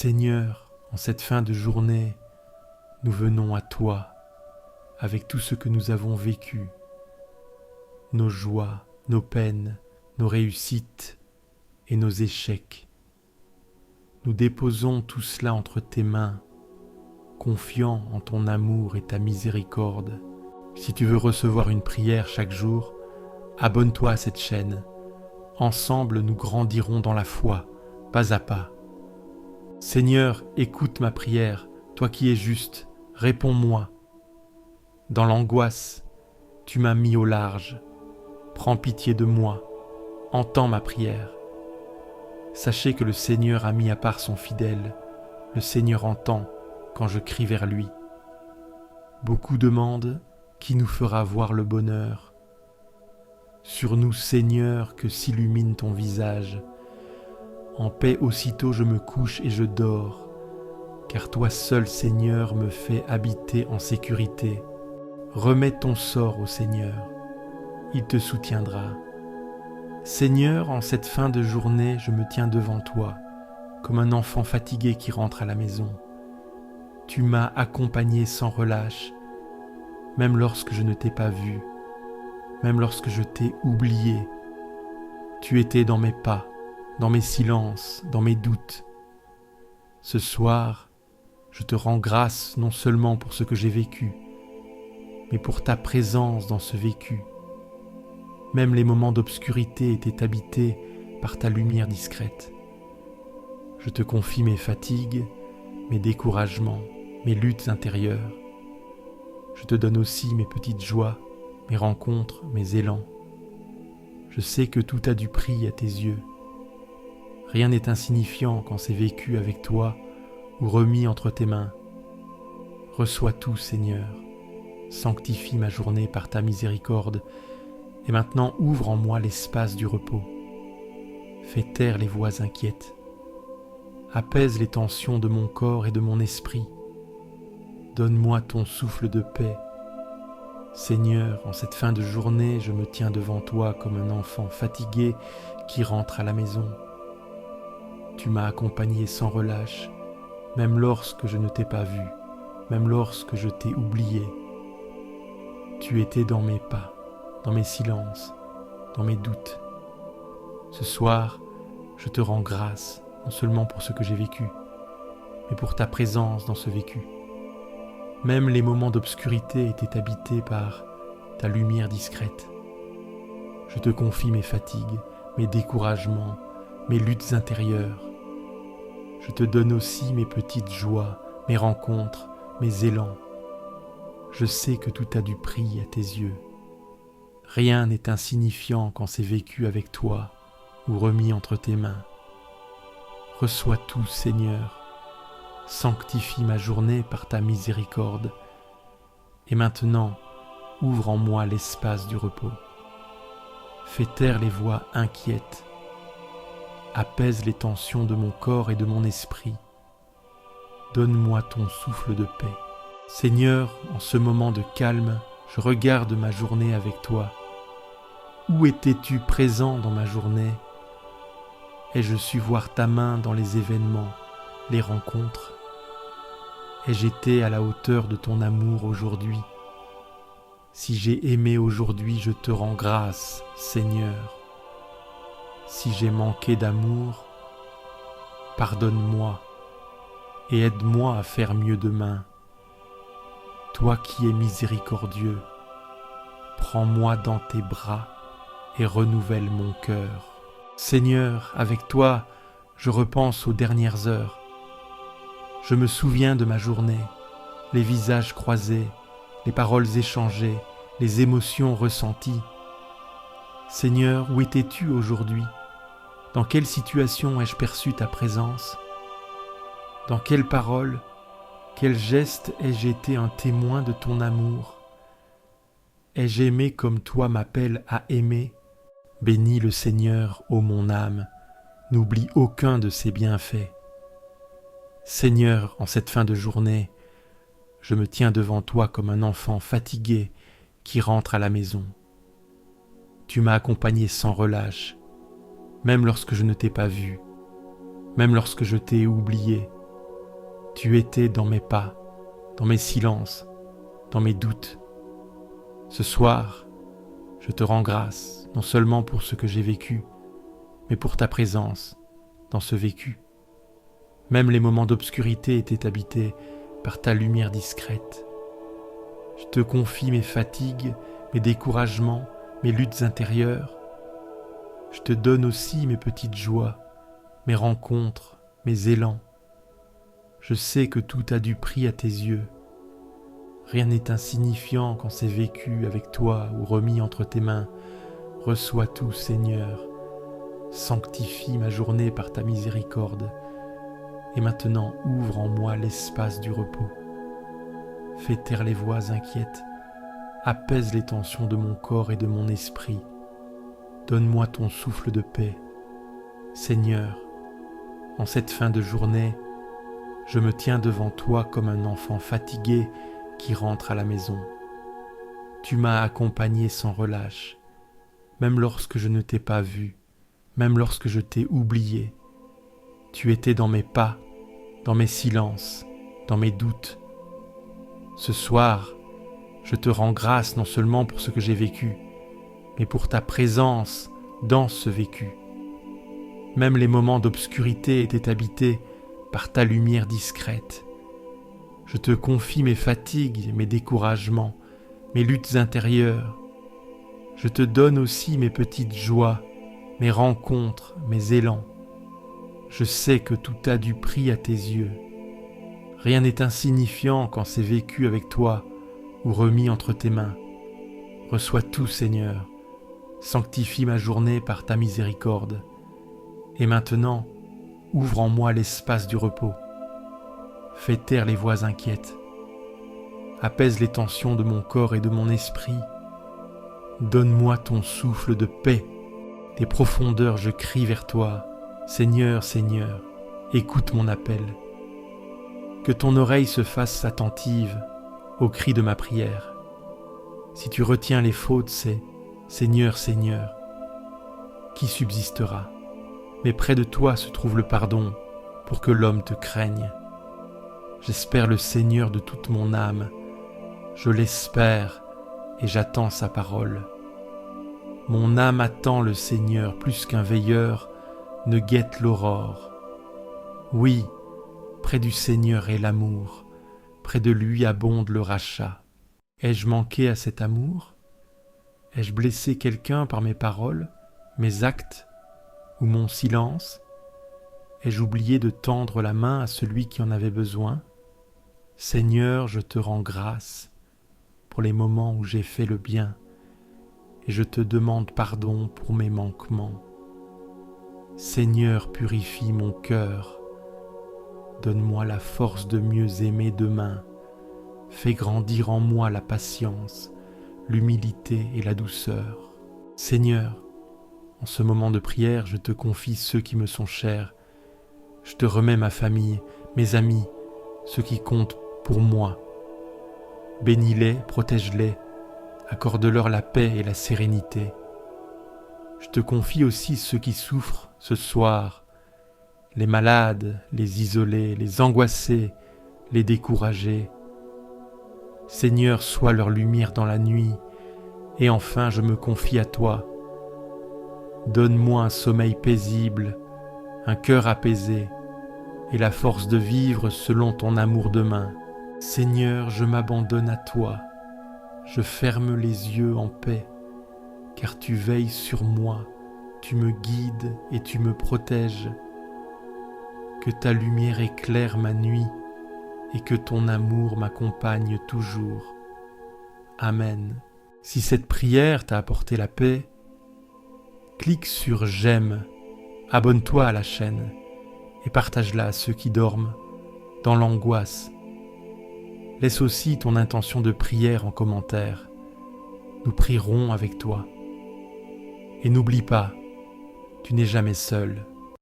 Seigneur, en cette fin de journée, nous venons à toi avec tout ce que nous avons vécu, nos joies, nos peines, nos réussites et nos échecs. Nous déposons tout cela entre tes mains, confiants en ton amour et ta miséricorde. Si tu veux recevoir une prière chaque jour, abonne-toi à cette chaîne. Ensemble, nous grandirons dans la foi, pas à pas. Seigneur, écoute ma prière, toi qui es juste, réponds-moi. Dans l'angoisse, tu m'as mis au large. Prends pitié de moi, entends ma prière. Sachez que le Seigneur a mis à part son fidèle. Le Seigneur entend quand je crie vers lui. Beaucoup demandent qui nous fera voir le bonheur. Sur nous, Seigneur, que s'illumine ton visage. En paix aussitôt je me couche et je dors, car toi seul, Seigneur, me fais habiter en sécurité. Remets ton sort au Seigneur, il te soutiendra. Seigneur, en cette fin de journée, je me tiens devant toi, comme un enfant fatigué qui rentre à la maison. Tu m'as accompagné sans relâche, même lorsque je ne t'ai pas vu, même lorsque je t'ai oublié. Tu étais dans mes pas, dans mes silences, dans mes doutes. Ce soir, je te rends grâce non seulement pour ce que j'ai vécu, mais pour ta présence dans ce vécu. Même les moments d'obscurité étaient habités par ta lumière discrète. Je te confie mes fatigues, mes découragements, mes luttes intérieures. Je te donne aussi mes petites joies, mes rencontres, mes élans. Je sais que tout a du prix à tes yeux. Rien n'est insignifiant quand c'est vécu avec toi ou remis entre tes mains. Reçois tout, Seigneur. Sanctifie ma journée par ta miséricorde et maintenant ouvre en moi l'espace du repos. Fais taire les voix inquiètes. Apaise les tensions de mon corps et de mon esprit. Donne-moi ton souffle de paix. Seigneur, en cette fin de journée, je me tiens devant toi comme un enfant fatigué qui rentre à la maison. Tu m'as accompagné sans relâche, même lorsque je ne t'ai pas vu, même lorsque je t'ai oublié. Tu étais dans mes pas, dans mes silences, dans mes doutes. Ce soir, je te rends grâce, non seulement pour ce que j'ai vécu, mais pour ta présence dans ce vécu. Même les moments d'obscurité étaient habités par ta lumière discrète. Je te confie mes fatigues, mes découragements, mes luttes intérieures. Je te donne aussi mes petites joies, mes rencontres, mes élans. Je sais que tout a du prix à tes yeux. Rien n'est insignifiant quand c'est vécu avec toi ou remis entre tes mains. Reçois tout, Seigneur. Sanctifie ma journée par ta miséricorde. Et maintenant, ouvre en moi l'espace du repos. Fais taire les voix inquiètes. Apaise les tensions de mon corps et de mon esprit. Donne-moi ton souffle de paix. Seigneur, en ce moment de calme, je regarde ma journée avec toi. Où étais-tu présent dans ma journée? Ai-je su voir ta main dans les événements, les rencontres? Ai-je été à la hauteur de ton amour aujourd'hui? Si j'ai aimé aujourd'hui, je te rends grâce, Seigneur. Si j'ai manqué d'amour, pardonne-moi et aide-moi à faire mieux demain. Toi qui es miséricordieux, prends-moi dans tes bras et renouvelle mon cœur. Seigneur, avec toi, je repense aux dernières heures. Je me souviens de ma journée, les visages croisés, les paroles échangées, les émotions ressenties. Seigneur, où étais-tu aujourd'hui? Dans quelle situation ai-je perçu ta présence? Dans quelles paroles, quels gestes ai-je été un témoin de ton amour? Ai-je aimé comme toi m'appelles à aimer? Bénis le Seigneur, ô mon âme, n'oublie aucun de ses bienfaits. Seigneur, en cette fin de journée, je me tiens devant toi comme un enfant fatigué qui rentre à la maison. Tu m'as accompagné sans relâche, même lorsque je ne t'ai pas vu, même lorsque je t'ai oublié. Tu étais dans mes pas, dans mes silences, dans mes doutes. Ce soir, je te rends grâce, non seulement pour ce que j'ai vécu, mais pour ta présence dans ce vécu. Même les moments d'obscurité étaient habités par ta lumière discrète. Je te confie mes fatigues, mes découragements, mes luttes intérieures. Je te donne aussi mes petites joies, mes rencontres, mes élans. Je sais que tout a du prix à tes yeux. Rien n'est insignifiant quand c'est vécu avec toi ou remis entre tes mains. Reçois tout, Seigneur. Sanctifie ma journée par ta miséricorde. Et maintenant, ouvre en moi l'espace du repos. Fais taire les voix inquiètes. Apaise les tensions de mon corps et de mon esprit. Donne-moi ton souffle de paix. Seigneur, en cette fin de journée, je me tiens devant toi comme un enfant fatigué qui rentre à la maison. Tu m'as accompagné sans relâche, même lorsque je ne t'ai pas vu, même lorsque je t'ai oublié. Tu étais dans mes pas, dans mes silences, dans mes doutes. Ce soir, je te rends grâce non seulement pour ce que j'ai vécu, mais pour ta présence dans ce vécu. Même les moments d'obscurité étaient habités par ta lumière discrète. Je te confie mes fatigues, mes découragements, mes luttes intérieures. Je te donne aussi mes petites joies, mes rencontres, mes élans. Je sais que tout a du prix à tes yeux. Rien n'est insignifiant quand c'est vécu avec toi ou remis entre tes mains. Reçois tout, Seigneur. Sanctifie ma journée par ta miséricorde. Et maintenant, ouvre en moi l'espace du repos. Fais taire les voix inquiètes. Apaise les tensions de mon corps et de mon esprit. Donne-moi ton souffle de paix. Des profondeurs je crie vers toi. Seigneur, Seigneur, écoute mon appel. Que ton oreille se fasse attentive au cri de ma prière. Si tu retiens les fautes, c'est Seigneur, Seigneur, qui subsistera. Mais près de toi se trouve le pardon pour que l'homme te craigne. J'espère le Seigneur de toute mon âme. Je l'espère et j'attends sa parole. Mon âme attend le Seigneur plus qu'un veilleur ne guette l'aurore. Oui, près du Seigneur est l'amour, près de lui abonde le rachat. Ai-je manqué à cet amour? Ai-je blessé quelqu'un par mes paroles, mes actes ou mon silence? Ai-je oublié de tendre la main à celui qui en avait besoin? Seigneur, je te rends grâce pour les moments où j'ai fait le bien et je te demande pardon pour mes manquements. Seigneur, purifie mon cœur. Donne-moi la force de mieux aimer demain. Fais grandir en moi la patience, l'humilité et la douceur. Seigneur, en ce moment de prière, je te confie ceux qui me sont chers. Je te remets ma famille, mes amis, ceux qui comptent pour moi. Bénis-les, protège-les, accorde-leur la paix et la sérénité. Je te confie aussi ceux qui souffrent ce soir, les malades, les isolés, les angoissés, les découragés. Seigneur, sois leur lumière dans la nuit, et enfin je me confie à toi. Donne-moi un sommeil paisible, un cœur apaisé, et la force de vivre selon ton amour demain. Seigneur, je m'abandonne à toi, je ferme les yeux en paix, car tu veilles sur moi, tu me guides et tu me protèges. Que ta lumière éclaire ma nuit et que ton amour m'accompagne toujours. Amen. Si cette prière t'a apporté la paix, clique sur j'aime, abonne-toi à la chaîne et partage-la à ceux qui dorment dans l'angoisse. Laisse aussi ton intention de prière en commentaire. Nous prierons avec toi. Et n'oublie pas, tu n'es jamais seul.